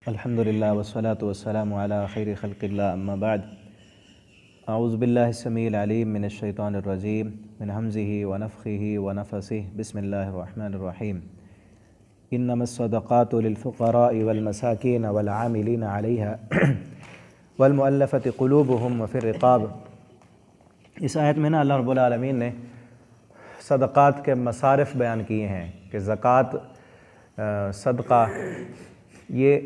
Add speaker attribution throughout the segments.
Speaker 1: الحمدللہ والصلاة والسلام علی خیر خلق اللہ اما بعد اعوذ باللہ السمیع العلیم من الشیطان الرجیم من حمزہ ونفخہ ونفثہ بسم اللہ الرحمن الرحیم انما الصدقات للفقراء والمساکین والعاملین علیہا والمؤلفۃ قلوبہم وفی الرقاب۔ اس آیت میں اللہ رب العالمین نے صدقات کے مصارف بیان کیے ہیں کہ زکوٰۃ صدقہ یہ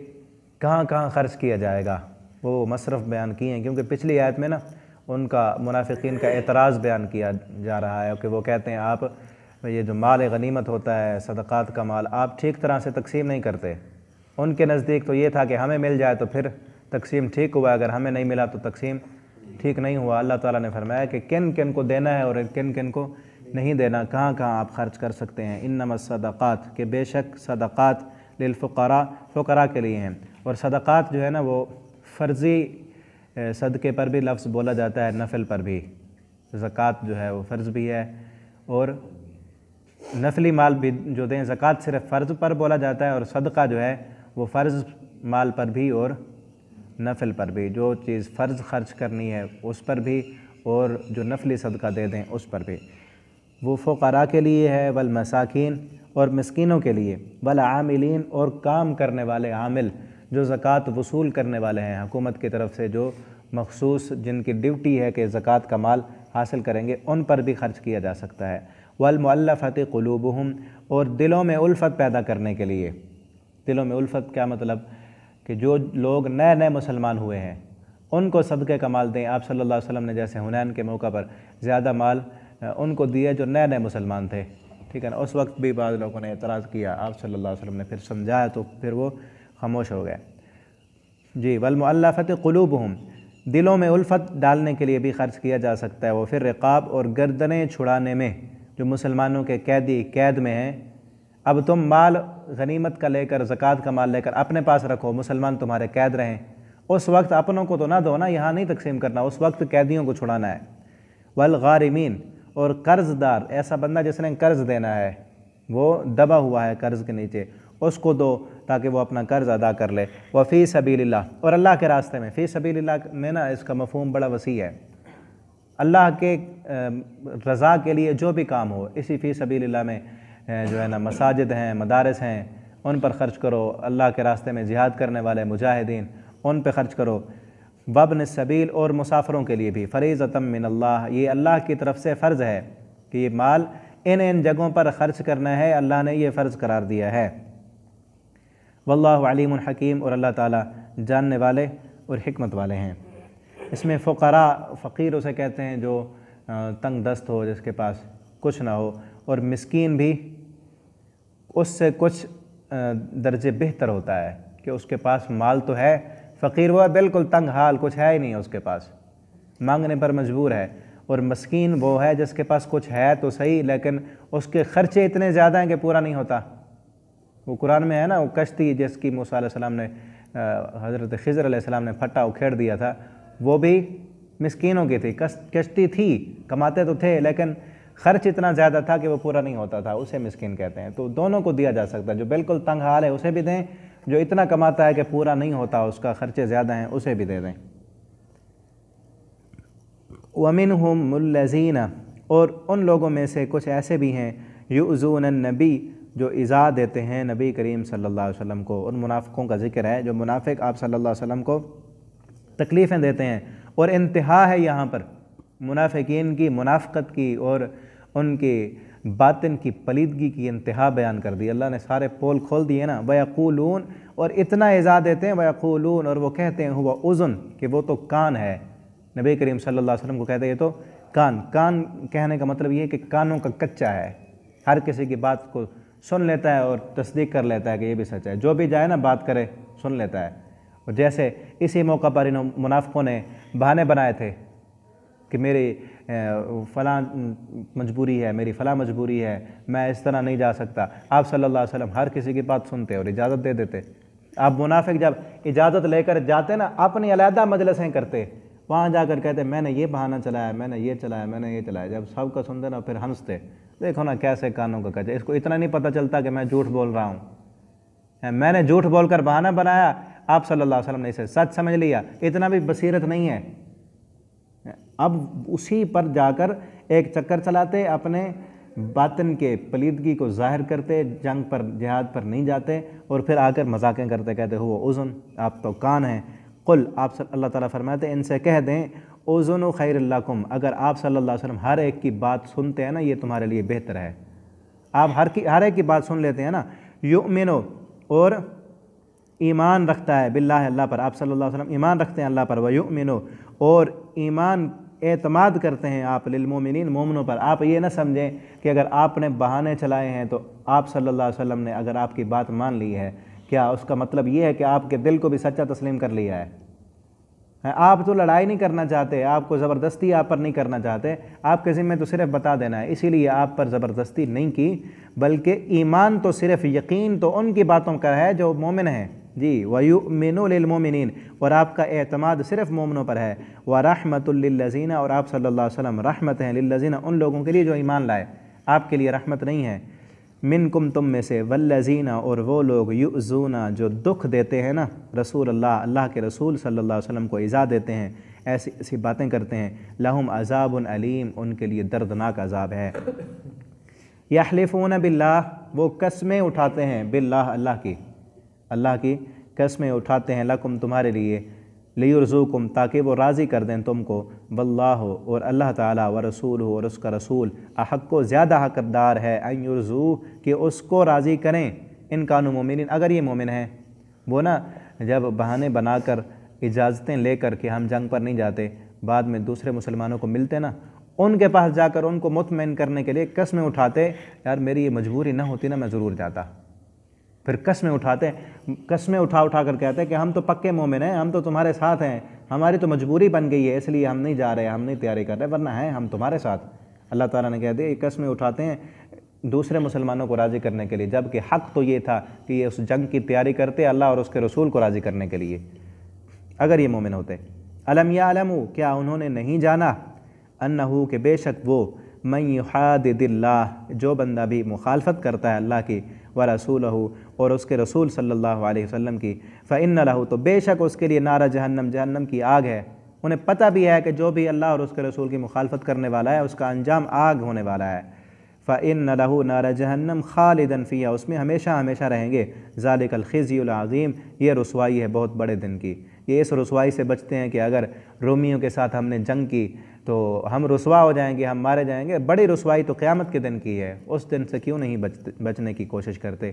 Speaker 1: کہاں کہاں خرچ کیا جائے گا، وہ مصرف بیان کیے ہیں، کیونکہ پچھلی آیت میں ان کا منافقین کا اعتراض بیان کیا جا رہا ہے کہ وہ کہتے ہیں آپ یہ جو مال غنیمت ہوتا ہے صدقات کا مال آپ ٹھیک طرح سے تقسیم نہیں کرتے۔ ان کے نزدیک تو یہ تھا کہ ہمیں مل جائے تو پھر تقسیم ٹھیک ہوا، اگر ہمیں نہیں ملا تو تقسیم ٹھیک نہیں ہوا۔ اللہ تعالیٰ نے فرمایا کہ کن کن کو دینا ہے اور کن کن کو نہیں دینا، کہاں کہاں آپ خرچ کر سکتے ہیں۔ انما الصدقات کہ بے شک صدقات للفقراء فقراء کے لیے ہیں، اور صدقات جو ہے نا وہ فرضی صدقے پر بھی لفظ بولا جاتا ہے، نفل پر بھی۔ زکوٰۃ جو ہے وہ فرض بھی ہے اور نفلی مال بھی جو دیں، زکوٰۃ صرف فرض پر بولا جاتا ہے اور صدقہ جو ہے وہ فرض مال پر بھی اور نفل پر بھی، جو چیز فرض خرچ کرنی ہے اس پر بھی اور جو نفلی صدقہ دے دیں اس پر بھی۔ وہ فقراء کے لیے ہے، والمساکین اور مسکینوں کے لیے، والعاملین اور کام کرنے والے عامل جو زکوٰۃ وصول کرنے والے ہیں حکومت کی طرف سے، جو مخصوص جن کی ڈیوٹی ہے کہ زکوٰۃ کا مال حاصل کریں گے، ان پر بھی خرچ کیا جا سکتا ہے۔ والمؤلفۃ قلوبہم اور دلوں میں الفت پیدا کرنے کے لیے۔ دلوں میں الفت کیا مطلب؟ کہ جو لوگ نئے مسلمان ہوئے ہیں ان کو صدقے کا مال دیں۔ آپ صلی اللہ علیہ وسلم نے جیسے حنین کے موقع پر زیادہ مال ان کو دیا جو نئے مسلمان تھے، ٹھیک ہے نا۔ اس وقت بھی بعض لوگوں نے اعتراض کیا، آپ صلی اللہ علیہ وسلم نے پھر سمجھایا تو پھر وہ خاموش ہو گئے۔ جی، والمؤلفۃ قلوبہم دلوں میں الفت ڈالنے کے لیے بھی خرچ کیا جا سکتا ہے۔ وہ پھر رقاب اور گردنیں چھڑانے میں، جو مسلمانوں کے قیدی قید میں ہیں۔ اب تم مال غنیمت کا لے کر، زکوٰۃ کا مال لے کر اپنے پاس رکھو، مسلمان تمہارے قید رہیں، اس وقت اپنوں کو تو نہ دو نا، یہاں نہیں تقسیم کرنا، اس وقت قیدیوں کو چھڑانا ہے۔ والغارمین اور قرض دار، ایسا بندہ جس نے قرض دینا ہے، وہ دبا ہوا ہے قرض کے نیچے، اس کو دو تاکہ وہ اپنا قرض ادا کر لے۔ وفی سبیل اللہ اور اللہ کے راستے میں۔ فی سبیل اللہ میں نا اس کا مفہوم بڑا وسیع ہے، اللہ کے رضا کے لیے جو بھی کام ہو، اسی فی سبیل اللہ میں جو ہے نا مساجد ہیں، مدارس ہیں، ان پر خرچ کرو۔ اللہ کے راستے میں جہاد کرنے والے مجاہدین، ان پہ خرچ کرو۔ وابن السبیل اور مسافروں کے لیے بھی، فریضۃ من اللہ یہ اللہ کی طرف سے فرض ہے کہ یہ مال ان جگہوں پر خرچ کرنا ہے، اللہ نے یہ فرض قرار دیا ہے۔ واللہ علیم حکیم اور اللہ تعالیٰ جاننے والے اور حکمت والے ہیں۔ اس میں فقراء، فقیر اسے کہتے ہیں جو تنگ دست ہو، جس کے پاس کچھ نہ ہو، اور مسکین بھی اس سے کچھ درجے بہتر ہوتا ہے کہ اس کے پاس مال تو ہے، فقیر وہ ہے بالکل تنگ حال، کچھ ہے ہی نہیں اس کے پاس، مانگنے پر مجبور ہے۔ اور مسکین وہ ہے جس کے پاس کچھ ہے تو صحیح لیکن اس کے خرچے اتنے زیادہ ہیں کہ پورا نہیں ہوتا۔ وہ قرآن میں ہے نا، وہ کشتی جس کی موسیٰ علیہ السلام نے، حضرت خضر علیہ السلام نے پھٹا اکھیڑ دیا تھا، وہ بھی مسکینوں کی تھی، کشتی تھی، کماتے تو تھے لیکن خرچ اتنا زیادہ تھا کہ وہ پورا نہیں ہوتا تھا، اسے مسکین کہتے ہیں۔ تو دونوں کو دیا جا سکتا ہے، جو بالکل تنگ حال ہے اسے بھی دیں، جو اتنا کماتا ہے کہ پورا نہیں ہوتا، اس کا خرچے زیادہ ہیں، اسے بھی دے دیں۔ وَمِنْهُمُ الَّذِينَ اور ان لوگوں میں سے کچھ ایسے بھی ہیں، يُؤْذُونَ النَّبِيَّ جو ایذا دیتے ہیں نبی کریم صلی اللہ علیہ وسلم کو۔ ان منافقوں کا ذکر ہے جو منافق آپ صلی اللہ علیہ وسلم کو تکلیفیں دیتے ہیں، اور انتہا ہے یہاں پر منافقین کی منافقت کی اور ان کی باطن کی پلیدگی کی انتہا بیان کر دی۔ اللہ نے سارے پول کھول دیے نا۔ وَيَقُولُونَ اور اتنا ایذا دیتے ہیں، وَيَقُولُونَ اور وہ کہتے ہیں، ہُوَ اذن کہ وہ تو کان ہے۔ نبی کریم صلی اللہ علیہ وسلم کو کہتے ہیں یہ تو کان کہنے کا مطلب یہ ہے کہ کانوں کا کچا ہے، ہر کسی کی بات کو سن لیتا ہے اور تصدیق کر لیتا ہے کہ یہ بھی سچ ہے، جو بھی جائے نا بات کرے سن لیتا ہے۔ اور جیسے اسی موقع پر ان منافقوں نے بہانے بنائے تھے کہ میری فلاں مجبوری ہے، میری فلاں مجبوری ہے، میں اس طرح نہیں جا سکتا۔ آپ صلی اللہ علیہ وسلم ہر کسی کی بات سنتے اور اجازت دے دیتے۔ آپ منافق جب اجازت لے کر جاتے نا، اپنی علیحدہ مجلسیں کرتے، وہاں جا کر کہتے میں نے یہ بہانہ چلایا، میں نے یہ چلایا، میں نے یہ چلایا۔ جب سب کا سنتے نا پھر ہنستے، دیکھو نا کیسے کانوں کا کچا، اس کو اتنا نہیں پتہ چلتا کہ میں جھوٹ بول رہا ہوں، میں نے جھوٹ بول کر بہانہ بنایا، آپ صلی اللہ علیہ وسلم نے اسے سچ سمجھ لیا، اتنا بھی بصیرت نہیں ہے، اب اسی پر جا کر ایک چکر چلاتے، اپنے باطن کے پلیدگی کو ظاہر کرتے، جنگ پر جہاد پر نہیں جاتے، اور پھر آ کر مذاقیں کرتے، کہتے ہو اذن، آپ تو کان ہیں۔ قل، آپ اللہ تعالیٰ فرماتے ہیں ان سے کہہ دیں اذن خیر لکم، اگر آپ صلی اللہ علیہ وسلم ہر ایک کی بات سنتے ہیں نا یہ تمہارے لیے بہتر ہے، آپ ہر ایک کی بات سن لیتے ہیں نا، یؤمنو، اور ایمان رکھتا ہے، باللہ، اللہ پر، آپ صلی اللہ علیہ وسلم ایمان رکھتے ہیں اللہ پر، ویؤمنو، اور ایمان اعتماد کرتے ہیں آپ للمومنین، مومنوں پر۔ آپ یہ نہ سمجھیں کہ اگر آپ نے بہانے چلائے ہیں تو آپ صلی اللہ علیہ وسلم نے اگر آپ کی بات مان لی ہے، کیا اس کا مطلب یہ ہے کہ آپ کے دل کو بھی سچا تسلیم کر لیا ہے؟ آپ تو لڑائی نہیں کرنا چاہتے، آپ کو زبردستی آپ پر نہیں کرنا چاہتے، آپ کے ذمہ تو صرف بتا دینا ہے، اسی لیے آپ پر زبردستی نہیں کی، بلکہ ایمان تو صرف یقین تو ان کی باتوں کا ہے جو مومن ہیں، جی، وَيُؤْمِنُ لِلْمُؤْمِنِينَ، اور آپ کا اعتماد صرف مومنوں پر ہے، وَرَحْمَةٌ لِلَّذِينَ، اور آپ صلی اللہ علیہ وسلم رحمت ہیں للذین، ان لوگوں کے لیے جو ایمان لائے، آپ کے لیے رحمت نہیں ہے، منکم، تم میں سے، والذین، اور وہ لوگ، یؤذون، جو دکھ دیتے ہیں نا رسول اللہ، اللہ کے رسول صلی اللہ علیہ وسلم کو ایذا دیتے ہیں، ایسی ایسی باتیں کرتے ہیں، لہم عذاب علیم، ان کے لیے دردناک عذاب ہے۔ یحلفون باللہ، وہ قسمیں اٹھاتے ہیں، باللہ، اللہ کی قسمیں اٹھاتے ہیں، لکم، تمہارے لیے، لیرزوکم، تاکہ وہ راضی کر دیں تم کو، واللہ، اور اللہ تعالیٰ، ورسولہ، اور اس کا رسول، احق کو زیادہ حقدار ہے، ان یرزو، کہ اس کو راضی کریں، ان کانوا مومنین، اگر یہ مومن ہیں۔ وہ نا جب بہانے بنا کر اجازتیں لے کر کہ ہم جنگ پر نہیں جاتے، بعد میں دوسرے مسلمانوں کو ملتے نا، ان کے پاس جا کر ان کو مطمئن کرنے کے لیے قسمیں اٹھاتے، یار میری یہ مجبوری نہ ہوتی نا میں ضرور جاتا، پھر قسمیں اٹھاتے، قسمیں اٹھا کر کہتے ہیں کہ ہم تو پکے مومن ہیں، ہم تو تمہارے ساتھ ہیں، ہماری تو مجبوری بن گئی ہے، اس لیے ہم نہیں جا رہے، ہم نہیں تیاری کر رہے، ورنہ ہیں ہم تمہارے ساتھ۔ اللہ تعالیٰ نے کہہ دیا یہ قسمیں اٹھاتے ہیں دوسرے مسلمانوں کو راضی کرنے کے لیے، جبکہ حق تو یہ تھا کہ یہ اس جنگ کی تیاری کرتے اللہ اور اس کے رسول کو راضی کرنے کے لیے، اگر یہ مومن ہوتے۔ الم یعلموا، کیا انہوں نے نہیں جانا، انہو، کہ بے شک وہ، من یحادد اللہ، جو بندہ بھی مخالفت کرتا ہے اللہ کی، ورسولہ، اور اس کے رسول صلی اللہ علیہ وسلم کی، فإن لہ، تو بے شک اس کے لیے نار جہنم، جہنم کی آگ ہے۔ انہیں پتہ بھی ہے کہ جو بھی اللہ اور اس کے رسول کی مخالفت کرنے والا ہے اس کا انجام آگ ہونے والا ہے۔ فإن لہ نار جہنم خالدا فیہا، اس میں ہمیشہ ہمیشہ رہیں گے۔ ذالک الخزی العظیم، یہ رسوائی ہے بہت بڑے دن کی۔ یہ اس رسوائی سے بچتے ہیں کہ اگر رومیوں کے ساتھ ہم نے جنگ کی تو ہم رسوا ہو جائیں گے، ہم مارے جائیں گے، بڑی رسوائی تو قیامت کے دن کی ہے، اس دن سے کیوں نہیں بچنے کی کوشش کرتے۔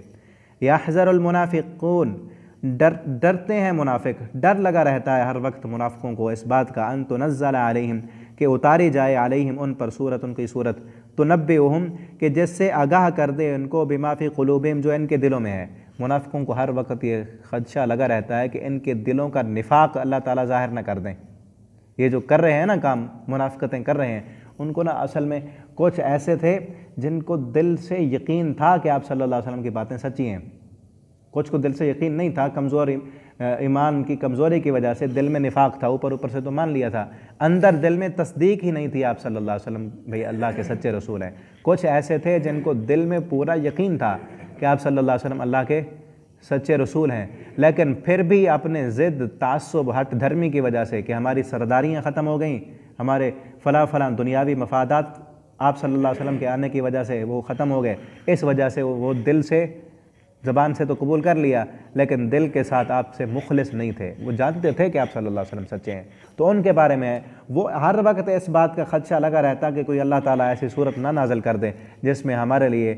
Speaker 1: یحذر المنافقون، ڈرتے ہیں منافق، ڈر لگا رہتا ہے ہر وقت منافقوں کو اس بات کا، ان تنزل علیہم، کہ اتاری جائے، علیہم، ان پر، سورت، ان کی سورت، تنبئہم، کہ جس سے آگاہ کر دے ان کو، بما فی قلوبہم، جو ان کے دلوں میں ہے۔ منافقوں کو ہر وقت یہ خدشہ لگا رہتا ہے کہ ان کے دلوں کا نفاق اللہ تعالیٰ ظاہر نہ کر دیں۔ یہ جو کر رہے ہیں نا کام، منافقتیں کر رہے ہیں، ان کو نا اصل میں کچھ ایسے تھے جن کو دل سے یقین تھا کہ آپ صلی اللہ علیہ وسلم کی باتیں سچی ہیں، کچھ کو دل سے یقین نہیں تھا، کمزوری، ایمان کی کمزوری کی وجہ سے دل میں نفاق تھا، اوپر سے تو مان لیا تھا، اندر دل میں تصدیق ہی نہیں تھی آپ صلی اللہ علیہ وسلم بھئی اللہ کے سچے رسول ہیں۔ کچھ ایسے تھے جن کو دل میں پورا یقین تھا کہ آپ صلی اللہ علیہ وسلم اللہ کے سچے رسول ہیں، لیکن پھر بھی اپنے ضد، تعصب، ہٹ دھرمی کی وجہ سے کہ ہماری سرداریاں ختم ہو گئیں، ہمارے فلاں دنیاوی مفادات آپ صلی اللہ علیہ وسلم کے آنے کی وجہ سے وہ ختم ہو گئے، اس وجہ سے وہ دل سے، زبان سے تو قبول کر لیا لیکن دل کے ساتھ آپ سے مخلص نہیں تھے، وہ جانتے تھے کہ آپ صلی اللہ علیہ وسلم سچے ہیں، تو ان کے بارے میں وہ ہر وقت اس بات کا خدشہ لگا رہتا کہ کوئی اللہ تعالیٰ ایسی صورت نہ نازل کر دے جس میں ہمارے لیے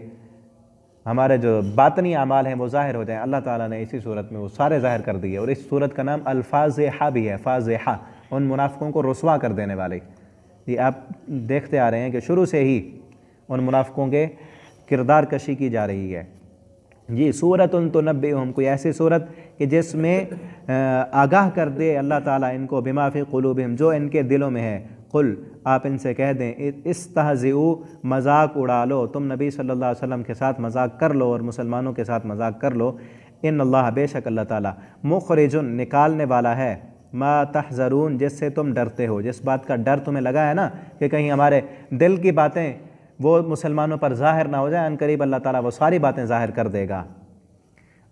Speaker 1: ہمارے جو باطنی اعمال ہیں وہ ظاہر ہو جائیں۔ اللہ تعالیٰ نے اسی صورت میں وہ سارے ظاہر کر دیے، اور اس صورت کا نام الفاضحہ بھی ہے، فاضحہ، ان منافقوں کو رسوا کر دینے والے۔ یہ آپ دیکھتے آ رہے ہیں کہ شروع سے ہی ان منافقوں کے کردار کشی کی جا رہی ہے۔ جی، سورۃ تنبئہم، کوئی ایسی صورت کہ جس میں آگاہ کر دے اللہ تعالیٰ ان کو، بما فی قلوبہم، جو ان کے دلوں میں ہے۔ قل، آپ ان سے کہہ دیں، استہزئوا، مذاق اڑا لو، تم نبی صلی اللہ علیہ وسلم کے ساتھ مذاق کر لو اور مسلمانوں کے ساتھ مذاق کر لو، ان اللہ، بے شک اللہ تعالیٰ، مخرج، نکالنے والا ہے، ما تحذرون، جس سے تم ڈرتے ہو، جس بات کا ڈر تمہیں لگا ہے نا کہ کہیں ہمارے دل کی باتیں وہ مسلمانوں پر ظاہر نہ ہو جائیں، ان قریب اللہ تعالیٰ وہ ساری باتیں ظاہر کر دے گا۔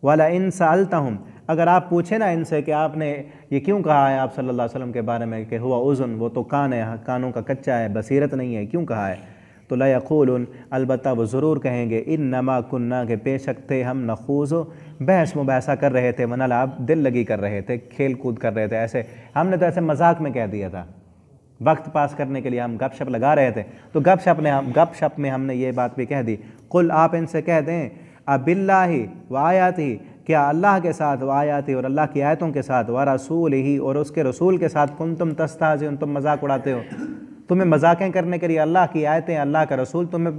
Speaker 1: وَلَئِن سَأَلْتَهُمْ، اگر آپ پوچھیں نا ان سے کہ آپ نے یہ کیوں کہا ہے آپ صلی اللہ علیہ وسلم کے بارے میں کہ ہوا اذن، وہ تو کان ہے، کانوں کا کچا ہے، بصیرت نہیں ہے، کیوں کہا ہے؟ تو لا یقولون، البتہ وہ ضرور کہیں گے، انما کننا، کہ بے شک تھے ہم نخوض، بحث مباحثہ کر رہے تھے، ونلعب، دل لگی کر رہے تھے، کھیل کود کر رہے تھے، ایسے ہم نے تو ایسے مذاق میں کہہ دیا تھا، وقت پاس کرنے کے لیے ہم گپ شپ لگا رہے تھے، تو گپ شپ میں ہم نے یہ بات بھی کہہ دی۔ قل، آپ ان سے کہہ دیں، اب اللہ و آیاتہ، کیا اللہ کے ساتھ، و آیاتہ، اور اللہ کی آیتوں کے ساتھ، و رسولہ، اور اس کے رسول کے ساتھ، کنتم تستہزئون، تم مذاق اڑاتے ہو، تمہیں مذاقیں کرنے کے لیے اللہ کی آیتیں، اللہ کا رسول تمہیں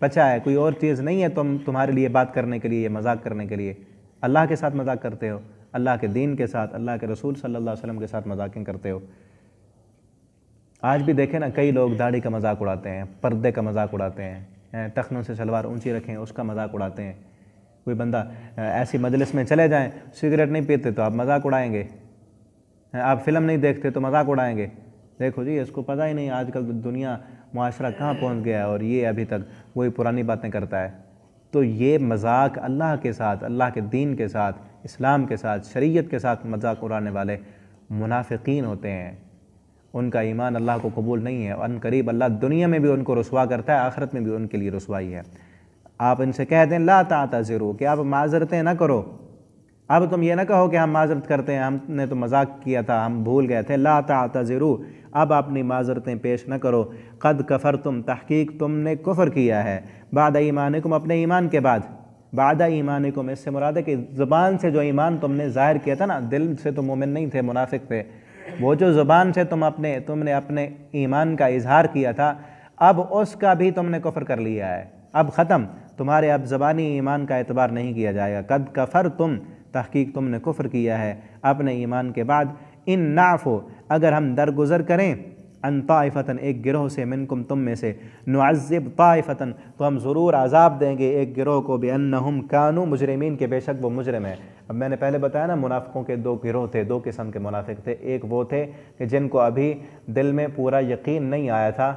Speaker 1: بچا ہے، کوئی اور چیز نہیں ہے تمہارے لیے بات کرنے کے لیے، مذاق کرنے کے لیے، اللہ کے ساتھ مذاق کرتے ہو، اللہ کے دین کے ساتھ، اللہ کے رسول صلی اللہ علیہ وسلم کے ساتھ مذاقیں کرتے ہو۔ آج بھی دیکھیں نا، کئی لوگ داڑھی کا مذاق اڑاتے ہیں، پردے کا مذاق اڑاتے ہیں، ٹخنوں سے شلوار اونچی رکھیں اس کا مذاق اڑاتے ہیں۔ کوئی بندہ ایسی مجلس میں چلے جائیں، سگریٹ نہیں پیتے تو آپ مذاق اڑائیں گے، آپ فلم نہیں دیکھتے تو مذاق اڑائیں گے، دیکھو جی اس کو پتہ ہی نہیں آج کل دنیا معاشرہ کہاں پہنچ گیا ہے، اور یہ ابھی تک وہی پرانی باتیں کرتا ہے۔ تو یہ مذاق اللہ کے ساتھ، اللہ کے دین کے ساتھ، اسلام کے ساتھ، شریعت کے ساتھ مذاق اڑانے والے منافقین ہوتے ہیں، ان کا ایمان اللہ کو قبول نہیں ہے، ان قریب اللہ دنیا میں بھی ان کو رسوا کرتا ہے، آخرت میں بھی ان کے لیے رسوائی ہے۔ آپ ان سے کہہ دیں لا تعتذروا، کہ آپ معذرتیں نہ کرو، اب تم یہ نہ کہو کہ ہم معذرت کرتے ہیں، ہم نے تو مذاق کیا تھا، ہم بھول گئے تھے، لا تعتذروا، اب اپنی معذرتیں پیش نہ کرو، قد کفرتم، تحقیق تم نے کفر کیا ہے، بعد ایمانکم، اپنے ایمان کے بعد، بعد ایمانکم، اس سے مراد ہے کہ زبان سے جو ایمان تم نے ظاہر کیا تھا نا، دل سے تو مومن نہیں تھے، منافق تھے، وہ جو زبان سے تم نے اپنے ایمان کا اظہار کیا تھا، اب اس کا بھی تم نے کفر کر لیا ہے، اب ختم، تمہارے اب زبانی ایمان کا اعتبار نہیں کیا جائے گا، قد کفرتم، تحقیق تم نے کفر کیا ہے اپنے ایمان کے بعد، ان نعفو، اگر ہم درگزر کریں، ان طائفتن، ایک گروہ سے، منکم، تم میں سے، نعذب طائفتن، تو ہم ضرور عذاب دیں گے ایک گروہ کو، بانہم کانوا مجرمین، کے بے شک وہ مجرم ہے۔ اب میں نے پہلے بتایا نا، منافقوں کے دو گروہ تھے، دو قسم کے منافق تھے، ایک وہ تھے کہ جن کو ابھی دل میں پورا یقین نہیں آیا تھا،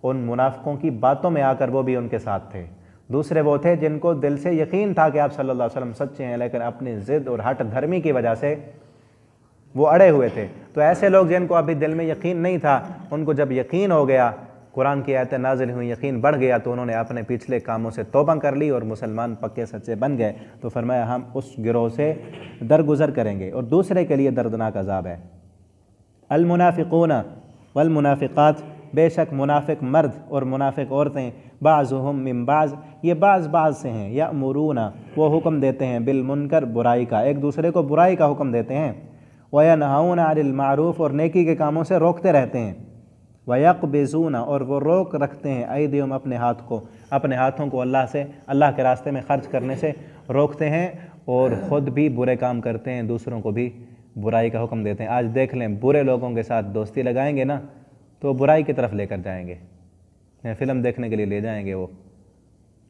Speaker 1: ان منافقوں کی باتوں میں آ کر وہ بھی ان کے ساتھ تھے، دوسرے وہ تھے جن کو دل سے یقین تھا کہ آپ صلی اللہ علیہ وسلم سچے ہیں، لیکن اپنی ضد اور ہٹ دھرمی کی وجہ سے وہ اڑے ہوئے تھے۔ تو ایسے لوگ جن کو ابھی دل میں یقین نہیں تھا، ان کو جب یقین ہو گیا، قرآن کی آیتیں نازل ہوئی، یقین بڑھ گیا، تو انہوں نے اپنے پچھلے کاموں سے توبہ کر لی اور مسلمان پکے سچے بن گئے، تو فرمایا ہم اس گروہ سے درگزر کریں گے، اور دوسرے کے لیے دردناک عذاب ہے۔ المنافقون والمنافقات، بے شک منافق مرد اور منافق عورتیں، بعضهم من بعض، یہ بعض سے ہیں، یأمرون، وہ حکم دیتے ہیں، بالمنکر، برائی کا، ایک دوسرے کو برائی کا حکم دیتے ہیں، وینہون عن المعروف، اور نیکی کے کاموں سے روکتے رہتے ہیں، ویقبضون، اور وہ روک رکھتے ہیں، ایدیہم، اپنے ہاتھوں کو اللہ کے راستے میں خرچ کرنے سے روکتے ہیں، اور خود بھی برے کام کرتے ہیں، دوسروں کو بھی برائی کا حکم دیتے ہیں۔ آج دیکھ لیں، برے لوگوں کے ساتھ دوستی لگائیں گے نا تو برائی کی طرف لے کر جائیں گے، فلم دیکھنے کے لیے لے جائیں گے، وہ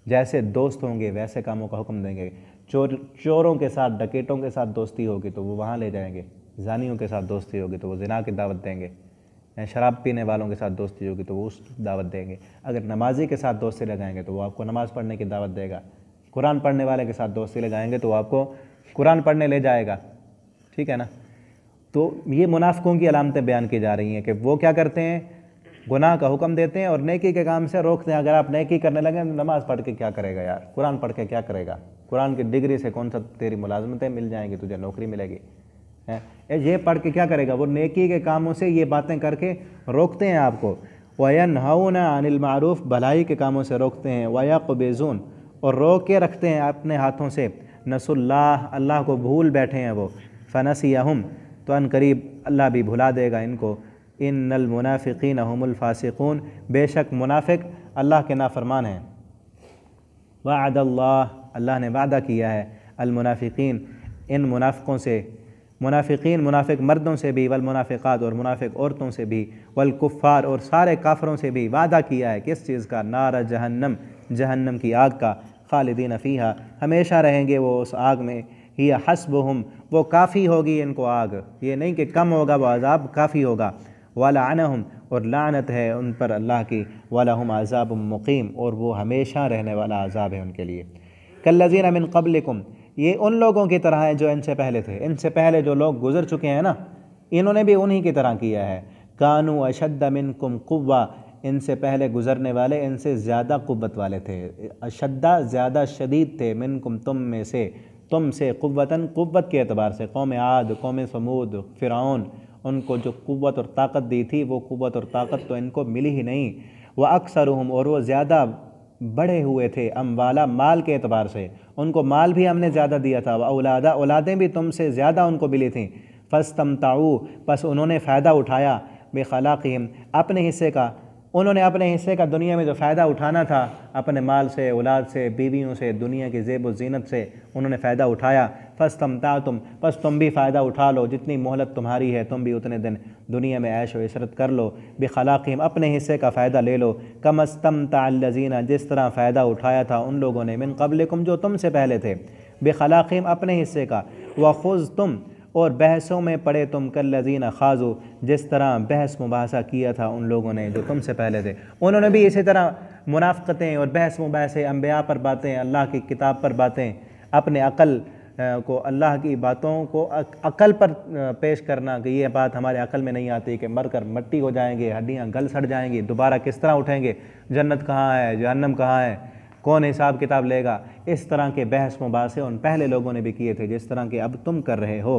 Speaker 1: جیسے دوست ہوں گے ویسے کاموں کا حکم دیں گے، چوروں کے ساتھ، ڈکیٹوں کے ساتھ دوستی ہوگی تو وہ وہاں لے جائیں گے، زانیوں کے ساتھ دوستی ہوگی تو وہ زنا کی دعوت دیں گے، شراب پینے والوں کے ساتھ دوستی ہوگی تو وہ اس دعوت دیں گے، اگر نمازی کے ساتھ دوستی لگائیں گے تو وہ آپ کو نماز پڑھنے کی دعوت دے گا، قرآن پڑھنے والے کے ساتھ دوستی لگائیں گے تو وہ آپ کو قرآن پڑھنے لے جائے گا، ٹھیک ہے نا۔ تو یہ منافقوں کی علامتیں بیان کی جا رہی ہیں کہ وہ کیا کرتے ہیں، گناہ کا حکم دیتے ہیں اور نیکی کے کام سے روکتے ہیں۔ اگر آپ نیکی کرنے لگیں، نماز پڑھ کے کیا کرے گا یار، قرآن پڑھ کے کیا کرے گا، قرآن کی ڈگری سے کون سا تیری ملازمتیں مل جائیں گی، تجھے نوکری ملے گی، یہ پڑھ کے کیا کرے گا، وہ نیکی کے کاموں سے یہ باتیں کر کے روکتے ہیں آپ کو۔ وَيَنْهَوْنَ عَنِ الْمَعْرُوفِ، بھلائی کے کاموں سے روکتے ہیں، وَيَقْبِضُونَ، اور روک کے رکھتے ہیں اپنے ہاتھوں سے، نسوا اللہ، اللہ کو بھول بیٹھے ہیں وہ، فَنَسِيَهُمْ، تو ان قریب اللہ بھی بھلا دے گا ان کو۔ ان المنافقین هم الفاسقون، بے شک منافق اللہ کے نافرمان ہیں۔ وعد اللہ، اللہ نے وعدہ کیا ہے المنافقین، ان منافقوں سے، منافقین منافق مردوں سے بھی، والمنافقات، اور منافق عورتوں سے بھی، والکفار، اور سارے کافروں سے بھی وعدہ کیا ہے کس چیز کا، نار جہنم، جہنم کی آگ کا، خالدین فیہا، ہمیشہ رہیں گے وہ اس آگ میں، ہی حسبہم، وہ کافی ہوگی ان کو آگ، یہ نہیں کہ کم ہوگا وہ عذاب، کافی ہوگا، وَلَعَنَهُمْ، اور لعنت ہے ان پر اللہ کی، وَلَهُمْ عَذَابٌ مُقِيمٌ، اور وہ ہمیشہ رہنے والا عذاب ہے ان کے لیے۔ كَالَّذِينَ مِن قَبْلِكُمْ، یہ ان لوگوں کی طرح ہے جو ان سے پہلے تھے۔ ان سے پہلے جو لوگ گزر چکے ہیں نا، انہوں نے بھی انہی کی طرح کیا ہے۔ کانوا اشد منکم قوہ، ان سے پہلے گزرنے والے ان سے زیادہ قوت والے تھے۔ اشدہ زیادہ شدید تھے، منکم تم سے قوتاً قوت کے اعتبار سے۔ قوم عاد، قوم ثمود، فرعون، ان کو جو قوت اور طاقت دی تھی وہ قوت اور طاقت تو ان کو ملی ہی نہیں۔ وَأَكْثَرُهُمْ، اور وہ زیادہ بڑے ہوئے تھے، اموالا، مال کے اعتبار سے، ان کو مال بھی ہم نے زیادہ دیا تھا، وَأَوْلَادًا، اولادیں بھی تم سے زیادہ ان کو ملی تھیں۔ فَاسْتَمْتَعُوا، پس انہوں نے فائدہ اٹھایا، بِخَلَاقِهِمْ، اپنے حصے کا، انہوں نے اپنے حصے کا دنیا میں جو فائدہ اٹھانا تھا، اپنے مال سے، اولاد سے، بیویوں سے، دنیا کی زیب و زینت سے انہوں نے فائدہ اٹھایا۔ فَاسْتَمْتَعْتُمْ، پس تم بھی فائدہ اٹھا لو، جتنی مہلت تمہاری ہے تم بھی اتنے دن دنیا میں عیش و عشرت کر لو۔ بِخَلَاقِهِمْ، اپنے حصے کا فائدہ لے لو۔ كَمَا اسْتَمْتَعَ الَّذِينَ، جس طرح فائدہ اٹھایا تھا ان لوگوں نے، من قبلکم، جو تم سے پہلے تھے، بِخَلَاقِهِمْ، اپنے حصے کا۔ وَخُذْتُمْ، اور بحثوں میں پڑے تم، کالذین خاضوا، جس طرح بحث مباحثہ کیا تھا ان لوگوں نے جو تم سے پہلے تھے۔ انہوں نے بھی اسی طرح منافقتیں اور بحث مباحثے، انبیاء پر باتیں، اللہ کی کتاب پر باتیں، اپنے عقل کو، اللہ کی باتوں کو عقل پر پیش کرنا کہ یہ بات ہمارے عقل میں نہیں آتی کہ مر کر مٹی ہو جائیں گے، ہڈیاں گل سڑ جائیں گی، دوبارہ کس طرح اٹھیں گے، جنت کہاں ہے، جہنم کہاں ہے، کون حساب کتاب لے گا۔ اس طرح کے بحث مباحثے ان پہلے لوگوں نے بھی کیے تھے جس طرح کہ اب تم کر رہے ہو۔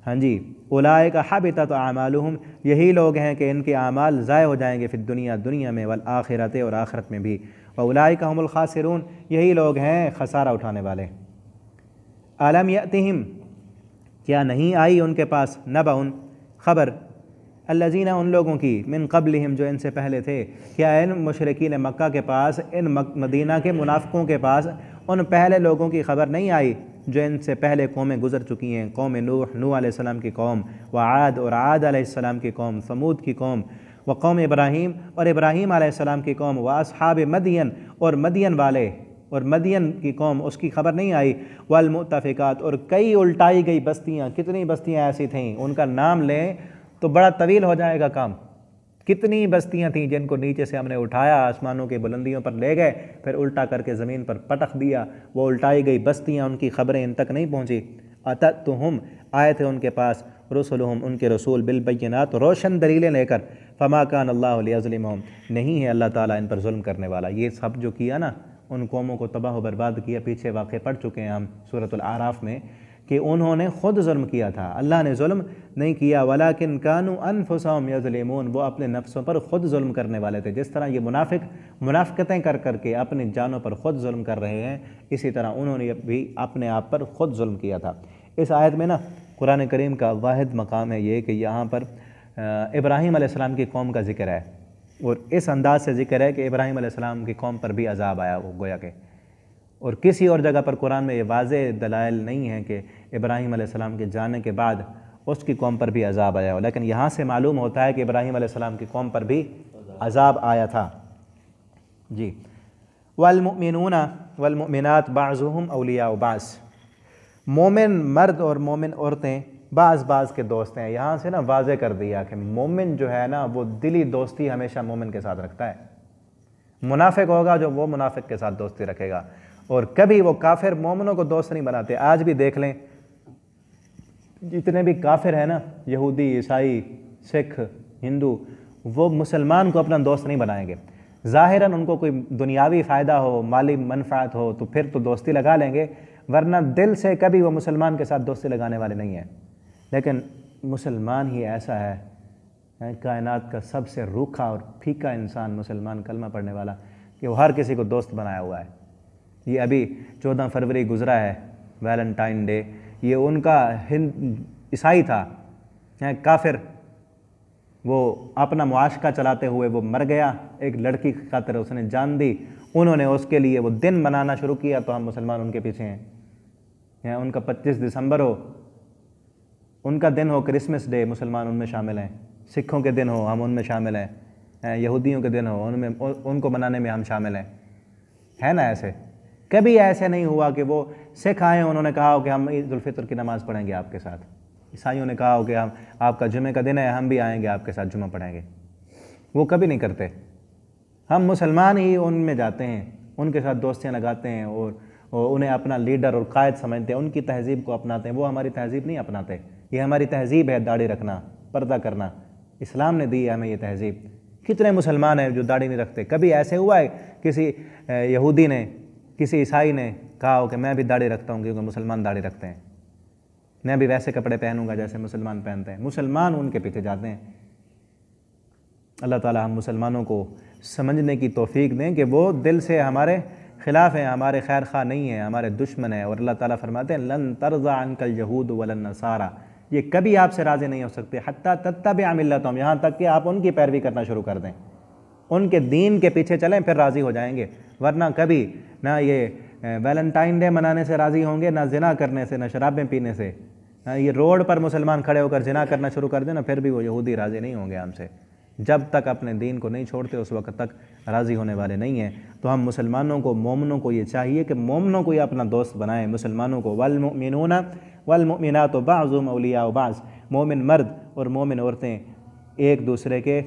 Speaker 1: ہاں جی، اولئک حبطت اعمالہم، یہی لوگ ہیں کہ ان کے اعمال ضائع ہو جائیں گے، فی الدنیا، دنیا میں، والآخرۃ، اور آخرت میں بھی۔ واولئک هم الخاسرون، یہی لوگ ہیں خسارہ اٹھانے والے۔ الم یأتہم، کیا نہیں آئی ان کے پاس، نبأ، خبر، الذین، ان لوگوں کی، من قبلہم، جو ان سے پہلے تھے، کیا ان مشرکین مکہ کے پاس، ان مدینہ کے منافقوں کے پاس ان پہلے لوگوں کی خبر نہیں آئی جو ان سے پہلے قومیں گزر چکی ہیں؟ قوم نوح علیہ السلام کی قوم، وعاد، اور عاد علیہ السلام کی قوم، ثمود کی قوم، وقوم ابراہیم، اور ابراہیم علیہ السلام کی قوم، واصحاب مدین، اور مدین والے، اور مدین کی قوم، اس کی خبر نہیں آئی، والمؤتفقات، اور کئی الٹائی گئی بستیاں، کتنی بستیاں ایسی تھیں، ان کا نام لیں تو بڑا طویل ہو جائے گا کام۔ کتنی بستیاں تھیں جن کو نیچے سے ہم نے اٹھایا، آسمانوں کی بلندیوں پر لے گئے، پھر الٹا کر کے زمین پر پٹخ دیا، وہ الٹائی گئی بستیاں، ان کی خبریں ان تک نہیں پہنچی۔ اتتہم، آئے تھے ان کے پاس، رسلہم، ان کے رسول، بالبینات، روشن دلیلیں لے کر، فما کان اللہ لیظلمہم، نہیں ہے اللہ تعالیٰ ان پر ظلم کرنے والا۔ یہ سب جو کیا نا، ان قوموں کو تباہ و برباد کیا، پیچھے واقع پڑھ چکے ہیں ہم سورۃ الاعراف میں کہ انہوں نے خود ظلم کیا تھا، اللہ نے ظلم نہیں کیا۔ ولیکن کانوا انفسہم یظلمون، وہ اپنے نفسوں پر خود ظلم کرنے والے تھے۔ جس طرح یہ منافقتیں کر کر کے اپنی جانوں پر خود ظلم کر رہے ہیں، اسی طرح انہوں نے بھی اپنے آپ پر خود ظلم کیا تھا۔ اس آیت میں نا قرآن کریم کا واحد مقام ہے یہ کہ یہاں پر ابراہیم علیہ السلام کی قوم کا ذکر ہے، اور اس انداز سے ذکر ہے کہ ابراہیم علیہ السلام کی قوم پر بھی عذاب آیا، وہ گویا کہ، اور کسی اور جگہ پر قرآن میں یہ واضح دلائل نہیں ہیں کہ ابراہیم علیہ السلام کے جانے کے بعد اس کی قوم پر بھی عذاب آیا ہو، لیکن یہاں سے معلوم ہوتا ہے کہ ابراہیم علیہ السلام کی قوم پر بھی عذاب آیا تھا۔ جی، والمؤمنون والمؤمنات بعضهم اولیاء بعض، مومن مرد اور مومن عورتیں بعض کے دوست ہیں۔ یہاں سے نا واضح کر دیا کہ مومن جو ہے نا وہ دلی دوستی ہمیشہ مومن کے ساتھ رکھتا ہے، منافق ہوگا جو وہ منافق کے ساتھ دوستی رکھے گا، اور کبھی وہ کافر مومنوں کو دوست نہیں بناتے۔ آج بھی دیکھ لیں جتنے بھی کافر ہیں نا، یہودی، عیسائی، سکھ، ہندو، وہ مسلمان کو اپنا دوست نہیں بنائیں گے۔ ظاہراً ان کو کوئی دنیاوی فائدہ ہو، مالی منفعت ہو تو پھر تو دوستی لگا لیں گے، ورنہ دل سے کبھی وہ مسلمان کے ساتھ دوستی لگانے والے نہیں ہیں۔ لیکن مسلمان ہی ایسا ہے، کائنات کا سب سے روکھا اور پھیکا انسان مسلمان، کلمہ پڑھنے والا، کہ وہ ہر کسی کو دوست بنایا ہوا ہے۔ یہ ابھی 14 فروری گزرا ہے، ویلنٹائن ڈے، یہ ان کا عیسائی تھا، کافر، وہ اپنا معاشقہ چلاتے ہوئے وہ مر گیا، ایک لڑکی کی خاطر اس نے جان دی، انہوں نے اس کے لیے وہ دن منانا شروع کیا، تو ہم مسلمان ان کے پیچھے ہیں۔ ان کا 25 دسمبر ہو، ان کا دن ہو کرسمس ڈے، مسلمان ان میں شامل ہیں، سکھوں کے دن ہو ہم ان میں شامل ہیں، یہودیوں کے دن ہو ان کو منانے میں ہم شامل ہیں، ہے نا؟ ایسے کبھی ایسے نہیں ہوا کہ وہ سکھ آئے انہوں نے کہا ہو کہ ہم عید الفطر کی نماز پڑھیں گے آپ کے ساتھ، عیسائیوں نے کہا ہو کہ ہم آپ کا جمعہ کا دن ہے ہم بھی آئیں گے آپ کے ساتھ جمعہ پڑھیں گے، وہ کبھی نہیں کرتے۔ ہم مسلمان ہی ان میں جاتے ہیں، ان کے ساتھ دوستیاں لگاتے ہیں، اور اور انہیں اپنا لیڈر اور قائد سمجھتے ہیں، ان کی تہذیب کو اپناتے ہیں، وہ ہماری تہذیب نہیں اپناتے۔ یہ ہماری تہذیب ہے داڑھی رکھنا، پردہ کرنا، اسلام نے دی ہے ہمیں یہ تہذیب۔ کتنے مسلمان ہیں جو داڑھی نہیں رکھتے؟ کبھی ایسے ہوا ہے کسی یہودی نے، کسی عیسائی نے کہا ہو کہ میں بھی داڑھی رکھتا ہوں کیونکہ مسلمان داڑھی رکھتے ہیں، میں بھی ویسے کپڑے پہنوں گا جیسے مسلمان پہنتے ہیں؟ مسلمان ان کے پیچھے جاتے ہیں۔ اللہ تعالی ہم مسلمانوں کو سمجھنے کی توفیق دیں کہ وہ دل سے ہمارے خلاف ہیں، ہمارے خیر خواہ نہیں ہیں، ہمارے دشمن ہیں۔ اور اللہ تعالیٰ فرماتے ہیں لن ترضى عنك اليهود ولا النصارى، یہ کبھی آپ سے راضی نہیں ہو سکتے حتیٰ تتبع ملتهم، یہاں تک کہ آپ ان کی پیروی کرنا شروع کر دیں، ان کے دین کے پیچھے چلیں، پھر راضی ہو جائیں گے۔ ورنہ کبھی نہ یہ ویلنٹائن ڈے منانے سے راضی ہوں گے، نہ زنا کرنے سے، نہ شرابیں پینے سے۔ یہ روڈ پر مسلمان کھڑے ہو کر زنا کرنا شروع کر دیں نا، پھر بھی وہ یہودی راضی نہیں ہوں گے ہم سے۔ جب تک اپنے دین کو نہیں چھوڑتے اس وقت تک راضی ہونے والے نہیں ہیں۔ تو ہم مسلمانوں کو، مومنوں کو یہ چاہیے کہ مومنوں کو یہ اپنا دوست بنائیں، مسلمانوں کو۔ والمؤمنون والمؤمنات بعضهم اولیاء بعض، مومن مرد اور مومن عورتیں ایک دوسرے کے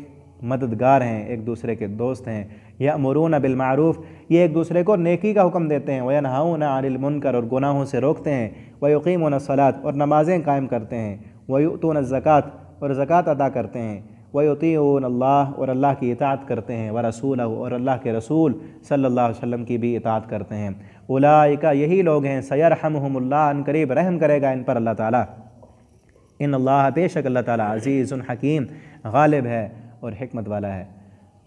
Speaker 1: مددگار ہیں، ایک دوسرے کے دوست ہیں۔ یأمرون بالمعروف، یہ ایک دوسرے کو نیکی کا حکم دیتے ہیں۔ وینہون عن المنکر، اور گناہوں سے روکتے ہیں۔ ویقیمون الصلاۃ، اور نمازیں قائم کرتے ہیں۔ ویؤتون الزکوٰۃ، اور زکوٰۃ ادا کرتے ہیں۔ ویطیعون اللہ، اور اللہ کی اطاعت کرتے ہیں۔ ورسولہ، اور اللہ کے رسول صلی اللہ علیہ وسلم کی بھی اطاعت کرتے ہیں۔ اولئک، یہی لوگ ہیں، سیرحمہم اللہ، ان قریب رحم کرے گا ان پر اللہ تعالیٰ۔ ان اللہ، بے شک اللہ تعالیٰ، عزیز حکیم، غالب ہے اور حکمت والا ہے۔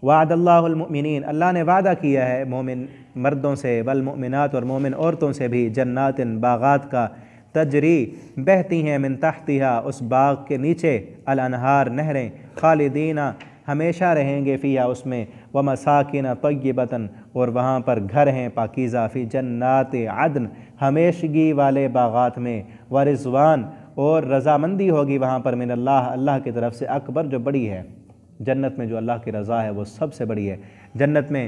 Speaker 1: وعد اللہ المؤمنین، اللہ نے وعدہ کیا ہے مومن مردوں سے، والمؤمنات، اور مومن عورتوں سے بھی، جنات، باغات کا، تجری، بہتی ہیں، من تحتہا، اس باغ کے نیچے، الانہار، نہریں، خالدین، ہمیشہ رہیں گے، فیہا، اس میں، ومساکن طیبۃ، اور وہاں پر گھر ہیں پاکیزہ، فی جنات عدن، ہمیشگی والے باغات میں، ورضوان، اور رضامندی ہوگی وہاں پر، من اللہ، اللہ کی طرف سے، اکبر، جو بڑی ہے۔ جنت میں جو اللہ کی رضا ہے وہ سب سے بڑی ہے۔ جنت میں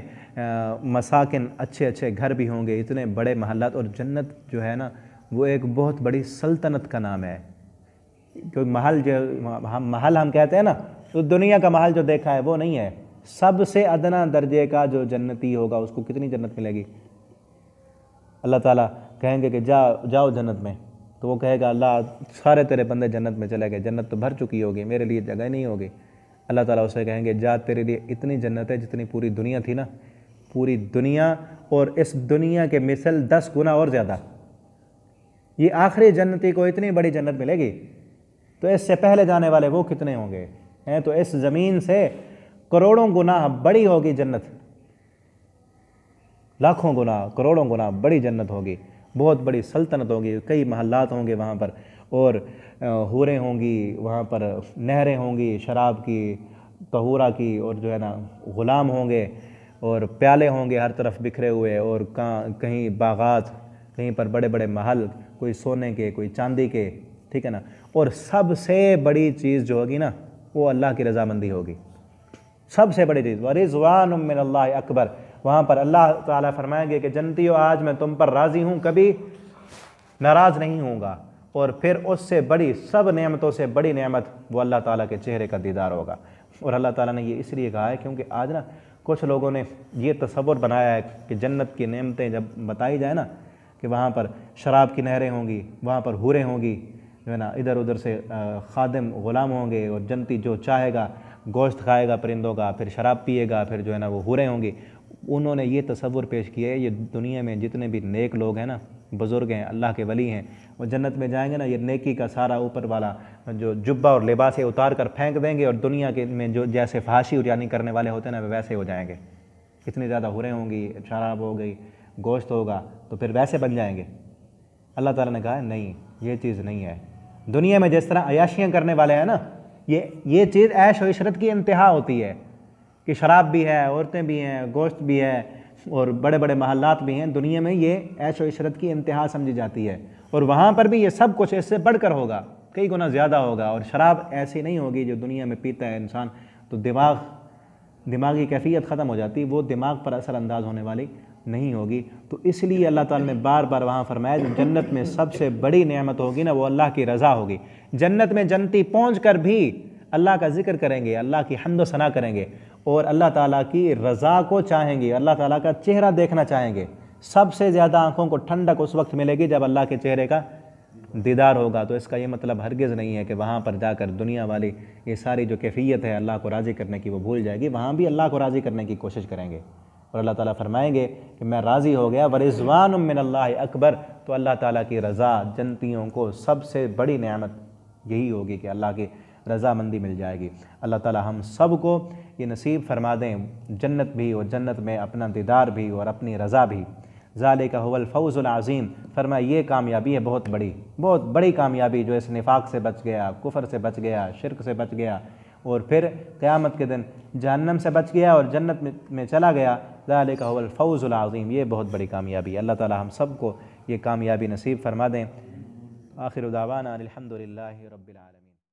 Speaker 1: مساکن، اچھے اچھے گھر بھی ہوں گے، اتنے بڑے محلات، اور جنت جو ہے نا وہ ایک بہت بڑی سلطنت کا نام ہے۔ کیونکہ محل جو محل ہم کہتے ہیں نا، تو دنیا کا محل جو دیکھا ہے وہ نہیں ہے، سب سے ادنا درجے کا جو جنتی ہوگا اس کو کتنی جنت ملے گی؟ اللہ تعالیٰ کہیں گے کہ جاؤ جنت میں، تو وہ کہے گا اللہ سارے تیرے بندے جنت میں چلے گئے، جنت تو بھر چکی ہوگی، میرے لیے جگہ نہیں ہوگی۔ اللہ تعالیٰ اسے کہیں گے جا، تیرے لیے اتنی جنت ہے جتنی پوری دنیا تھی نا، پوری دنیا اور اس دنیا کے مثل 10 گنا اور زیادہ۔ یہ آخری جنتی کو اتنی بڑی جنت ملے گی، تو اس سے پہلے جانے والے وہ کتنے ہوں گے؟ تو اس زمین سے کروڑوں گنا بڑی ہوگی جنت، لاکھوں گنا، کروڑوں گنا بڑی جنت ہوگی، بہت بڑی سلطنت ہوگی، کئی محلات ہوں گے وہاں پر، اور حوریں ہوں گی وہاں پر، نہریں ہوں گی شراب کی، طہورہ کی، اور جو ہے نا غلام ہوں گے، اور پیالے ہوں گے ہر طرف بکھرے ہوئے، اور کہیں باغات، کہیں پر بڑے بڑے محل، کوئی سونے کے، کوئی چاندی کے، ٹھیک ہے نا۔ اور سب سے بڑی چیز جو ہوگی نا وہ اللہ کی رضامندی ہوگی، سب سے بڑی چیز۔ وَرِضْوَانٌ مِّنَ اللَّهِ اکبر، وہاں پر اللہ تعالیٰ فرمائیں گے کہ جنتیوں آج میں تم پر راضی ہوں، کبھی ناراض نہیں ہوں گا۔ اور پھر اس سے بڑی، سب نعمتوں سے بڑی نعمت وہ اللہ تعالیٰ کے چہرے کا دیدار ہوگا۔ اور اللہ تعالیٰ نے یہ اس لیے کہا ہے کیونکہ آج نا کچھ لوگوں نے یہ تصور بنایا ہے کہ جنت کی نعمتیں جب بتائی جائے نا کہ وہاں پر شراب کی نہریں ہوں گی، وہاں پر حوریں ہوں گی، جو ہے نا ادھر ادھر سے خادم غلام ہوں گے، اور جنتی جو چاہے گا گوشت کھائے گا پرندوں کا، پھر شراب پیے گا، پھر جو ہے نا وہ حوریں ہوں گی۔ انہوں نے یہ تصور پیش کیا ہے یہ دنیا میں جتنے بھی نیک لوگ ہیں نا، بزرگ ہیں، اللہ کے ولی ہیں، وہ جنت میں جائیں گے نا، یہ نیکی کا سارا اوپر والا جو جبہ اور لباس ہے اتار کر پھینک دیں گے، اور دنیا کے میں جو جیسے فحاشی اریانی کرنے والے ہوتے ہیں نا ویسے ہو جائیں گے۔ اتنی زیادہ حوریں ہوں گی، شراب ہو گئی، گوشت ہوگا، تو پھر ویسے بن جائیں گے۔ اللہ تعالیٰ نے کہا ہے نہیں، یہ چیز نہیں ہے۔ دنیا میں جس طرح عیاشیاں کرنے والے ہیں نا، یہ چیز عیش و عشرت کی انتہا ہوتی ہے کہ شراب بھی ہے، عورتیں بھی ہیں، گوشت بھی ہے، اور بڑے بڑے محلات بھی ہیں۔ دنیا میں یہ عیش و عشرت کی انتہا سمجھی جاتی ہے، اور وہاں پر بھی یہ سب کچھ اس سے بڑھ کر ہوگا، کئی گنا زیادہ ہوگا۔ اور شراب ایسی نہیں ہوگی جو دنیا میں پیتا ہے انسان تو دماغی کیفیت ختم ہو جاتی، وہ دماغ پر اثر انداز ہونے والی نہیں ہوگی۔ تو اس لیے اللہ تعالیٰ نے بار بار وہاں فرمایا جو جنت میں سب سے بڑی نعمت ہوگی نا وہ اللہ کی رضا ہوگی۔ جنت میں جنتی پہنچ کر بھی اللہ کا ذکر کریں گے، اللہ کی حمد و ثنا کریں گے، اور اللہ تعالیٰ کی رضا کو چاہیں گے، اللہ تعالیٰ کا چہرہ دیکھنا چاہیں گے۔ سب سے زیادہ آنکھوں کو ٹھنڈک اس وقت ملے گی جب اللہ کے چہرے کا دیدار ہوگا۔ تو اس کا یہ مطلب ہرگز نہیں ہے کہ وہاں پر جا کر دنیا والی یہ ساری جو کیفیت ہے اللہ کو راضی کرنے کی وہ بھول جائے گی، وہاں بھی اللہ کو راضی کرنے کی کوشش کریں گے، اور اللہ تعالیٰ فرمائیں گے کہ میں راضی ہو گیا، ورضوان من اللہ اکبر۔ تو اللہ تعالیٰ کی رضا جنتیوں کو سب سے بڑی نعمت یہی ہوگی کہ اللہ کی رضامندی مل جائے گی۔ اللہ تعالیٰ ہم سب کو یہ نصیب فرما دیں، جنت بھی، اور جنت میں اپنا دیدار بھی اور اپنی رضا بھی۔ ذالک هو الفوز العظیم، فرمایا یہ کامیابی ہے بہت بڑی کامیابی، جو اس نفاق سے بچ گیا، کفر سے بچ گیا، شرک سے بچ گیا، اور پھر قیامت کے دن جہنم سے بچ گیا اور جنت میں چلا گیا۔ ذالک هو الفوز العظیم، یہ بہت بڑی کامیابی ہے۔ اللہ تعالیٰ ہم سب کو یہ کامیابی نصیب فرما دیں۔ آخر دعوانا الحمد للہ رب العالمین۔